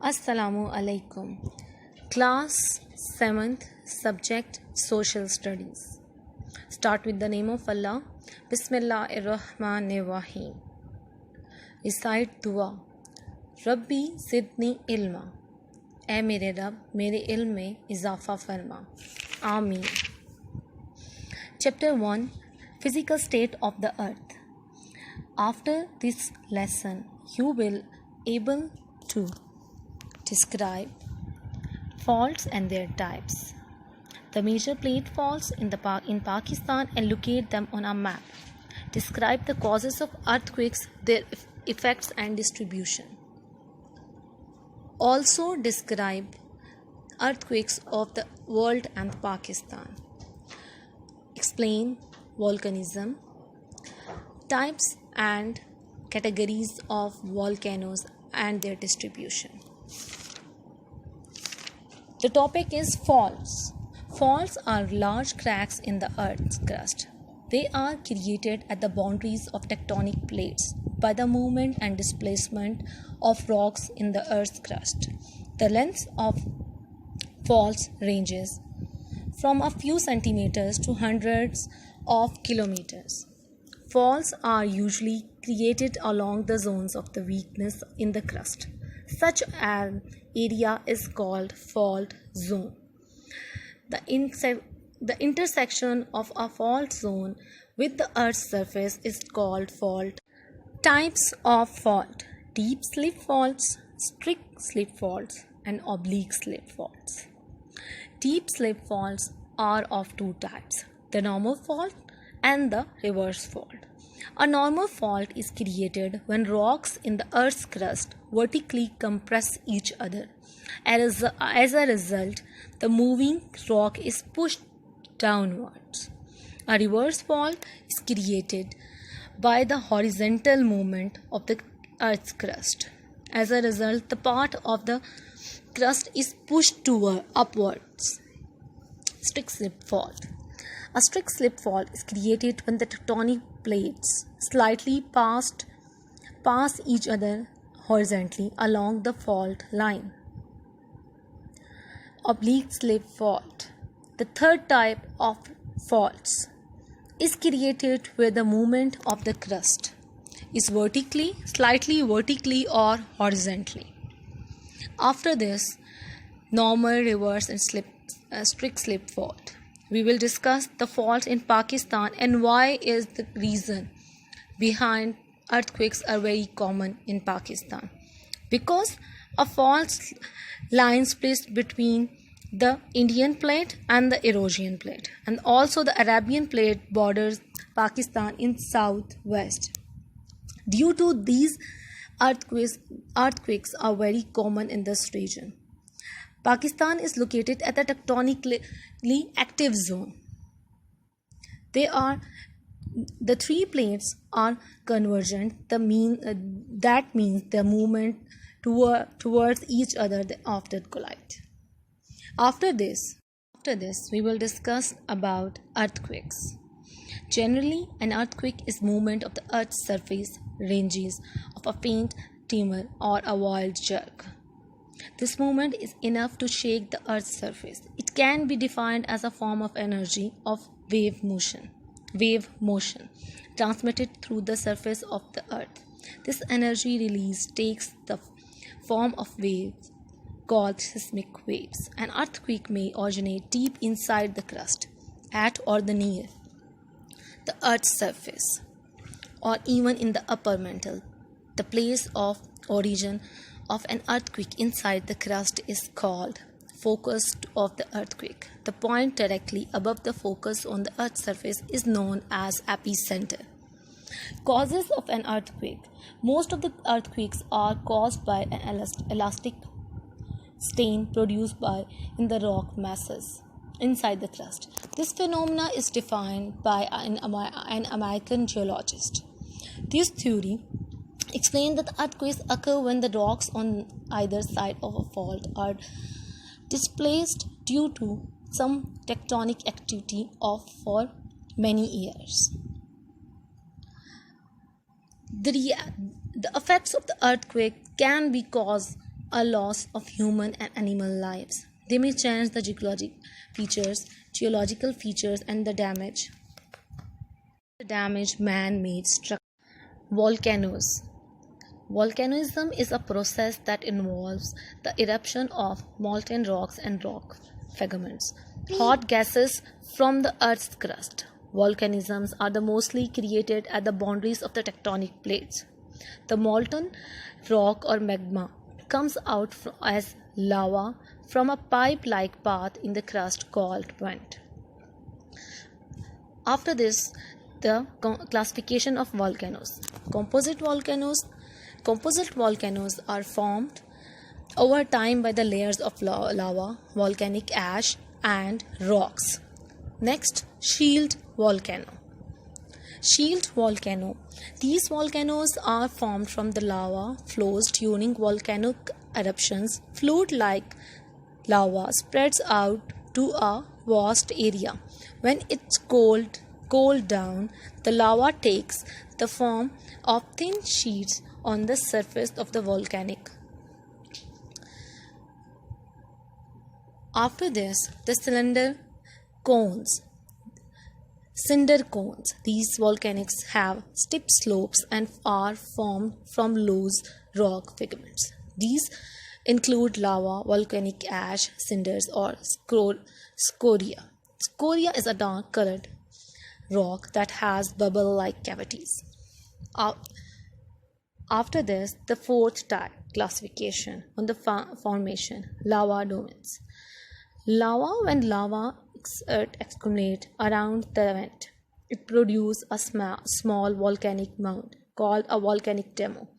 Assalamu alaikum. Class 7th, subject Social Studies. Start with the name of Allah. Bismillahirrahmanirrahim. Recite dua. Rabbi zidni ilma. ऐ मेरे रब मेरे इल्म में इजाफ़ा फरमा. आमीन. Chapter 1, Physical State of the Earth. After this lesson, you will able to describe faults and their types. The major plate faults in Pakistan and locate them on a map. Describe the causes of earthquakes, their effects and distribution. Also describe earthquakes of the world and Pakistan. Explain volcanism, types and categories of volcanoes and their distribution. The topic is faults. Faults are large cracks in the Earth's crust. They are created at the boundaries of tectonic plates by the movement and displacement of rocks in the Earth's crust. The length of faults ranges from a few centimeters to hundreds of kilometers. Faults are usually created along the zones of the weakness in the crust. Such an area is called fault zone. The intersection of a fault zone with the Earth's surface is called fault. Types of fault: deep slip faults, strict slip faults, and oblique slip faults. Deep slip faults are of two types: the normal fault and the reverse fault. A normal fault is created when rocks in the Earth's crust vertically compress each other. As a result, the moving rock is pushed downwards. A reverse fault is created by the horizontal movement of the Earth's crust. As a result, the part of the crust is pushed upwards. Strict slip fault. A strict slip fault is created when the tectonic plates slightly pass each other horizontally along the fault line. Oblique slip fault. The third type of faults is created where the movement of the crust is slightly vertically or horizontally. After this, normal, reverse and strict slip fault. We will discuss the faults in Pakistan and why is the reason behind earthquakes are very common in Pakistan. Because a fault line splits between the Indian plate and the Eurasian plate, and also the Arabian plate borders Pakistan in southwest. Due to these earthquakes are very common in this region. Pakistan is located at the tectonically active zone. The three plates are convergent. That means the movement towards each other after collide. After this, we will discuss about earthquakes. Generally, an earthquake is movement of the Earth's surface ranges of a faint tremor or a wild jerk. This movement is enough to shake the Earth's surface. It can be defined as a form of energy of wave motion transmitted through the surface of the Earth. This energy release takes the form of waves called seismic waves. An earthquake may originate deep inside the crust, at or near the Earth's surface, or even in the upper mantle. The place of origin of an earthquake inside the crust is called focus of the earthquake. The point directly above the focus on the Earth's surface is known as epicenter. Causes of an earthquake. Most of the earthquakes are caused by an elastic stain produced in the rock masses inside the crust. This phenomena is defined by an American geologist. This theory explain that earthquakes occur when the rocks on either side of a fault are displaced due to some tectonic activity for many years. The effects of the earthquake can be caused a loss of human and animal lives. They may change the geological features, and the damage man-made structures. Volcanoes. Volcanism is a process that involves the eruption of molten rocks and rock fragments, hot gases from the Earth's crust. Volcanisms are the mostly created at the boundaries of the tectonic plates. The molten rock or magma comes out as lava from a pipe-like path in the crust called vent. After this, the classification of volcanoes. Composite volcanoes are formed over time by the layers of lava, volcanic ash, and rocks. Next, shield volcano. Shield volcano. These volcanoes are formed from the lava flows during volcanic eruptions. Fluid-like lava spreads out to a vast area. When it's cooled down, the lava takes the form of thin sheets on the surface of the volcanic. After this, the cinder cones. These volcanics have steep slopes and are formed from loose rock fragments. These include lava, volcanic ash, cinders, or scoria. Scoria is a dark colored rock that has bubble-like cavities. After this, the fourth type classification on the formation, lava domes. When lava accumulates around the vent, it produces a small volcanic mound called a volcanic dome.